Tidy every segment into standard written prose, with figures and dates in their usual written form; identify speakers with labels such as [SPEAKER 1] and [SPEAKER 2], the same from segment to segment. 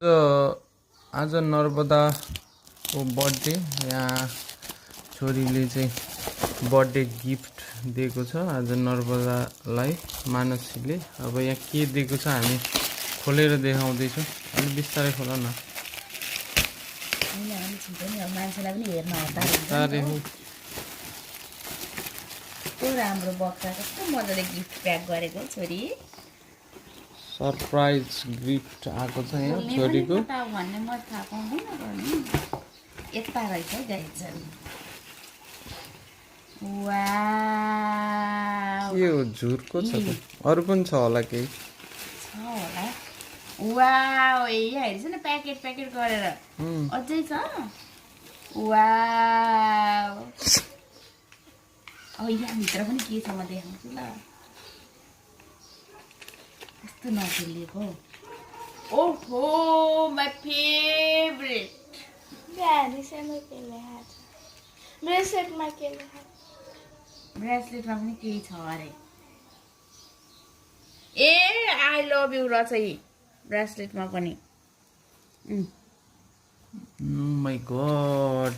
[SPEAKER 1] आज नर्मदाको बर्थडे। यहाँ छोरीले चाहिँ बर्थडे गिफ्ट दिएको छ आज नर्मदालाई मानसीले। अब यहाँ के दिएको छ हामी खोलेर देखाउँदैछौँ। अलिक बिस्तारै खोल न।
[SPEAKER 2] राम्रो बक्सा कस्तो मजाले गिफ्ट प्याक गरेको छोरी।
[SPEAKER 1] सरप्राइज गिफ्ट आएको छ यहाँ छोरीको।
[SPEAKER 2] भन्ने म थाहा पाउँदैन गर्नु। यता रहेछ है गाइस। वाउ
[SPEAKER 1] के हो झुरको छ त? अरु पनि छ होला केही?
[SPEAKER 2] छ होला। वाउ यहाँ हेर्छ न प्याकेट प्याकेट गरेर। अझै छ। वाउ अब यहाँ भित्र पनि के छ म देखाउँछु ल। कस्तो नखेलिएको। ओहो माय फेभरेट। ब्रेसलेटमा पनि केही छ अरे। ए आई लभ यु रहेछ यी ब्रेसलेटमा पनि।
[SPEAKER 1] ओ माय गॉड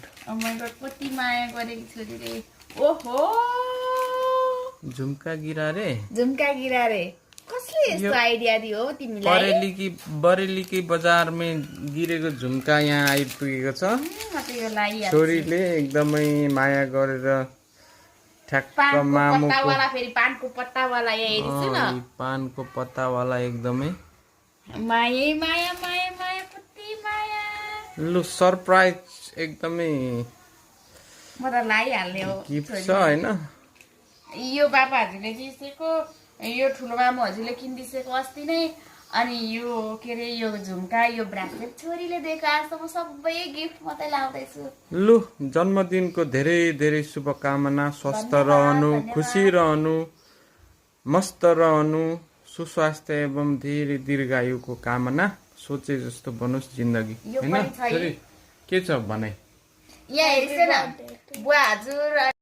[SPEAKER 2] कति माया गरेको छोरीले। ओहो
[SPEAKER 1] झुम्का गिरा रे।
[SPEAKER 2] झुम्का गिरा रे। कसले यस्तो आइडिया दियो तिमीलाई?
[SPEAKER 1] बरेलीकी बजारमै गिरेको झुम्का यहाँ आइपुगेको छ। छोरीले एकदमै माया गरेर ठ्याक्क मामुको
[SPEAKER 2] फेरि पानको पत्तावाला यहाँ हेर्छु न।
[SPEAKER 1] पानको पत्तावाला एकदमै
[SPEAKER 2] माया माया माया माया कति माया।
[SPEAKER 1] लु सरप्राइज एकदमै
[SPEAKER 2] म त लाइहाल्ने हो
[SPEAKER 1] गिफ्ट छ हैन।
[SPEAKER 2] यो बाबा हजुरले दिएको, यो ठुलो मामु हजुरले किनिदिएको अस्ति नै। अनि यो के अरे यो झुम्का यो ब्रासलेट छोरीले दिएको। आज त म सबै गिफ्ट मात्रै लाउँदैछु।
[SPEAKER 1] लु जन्मदिनको धेरै धेरै शुभकामना। स्वस्थ रहनु, खुसी रहनु, मस्त रहनु, सुस्वास्थ्य एवं धेरै दीर्घायुको कामना। सोचे जस्तो बनोस् जिन्दगी हैन। छोरी के छ भने
[SPEAKER 2] यहाँ हेर्छ न बुवा हजुर।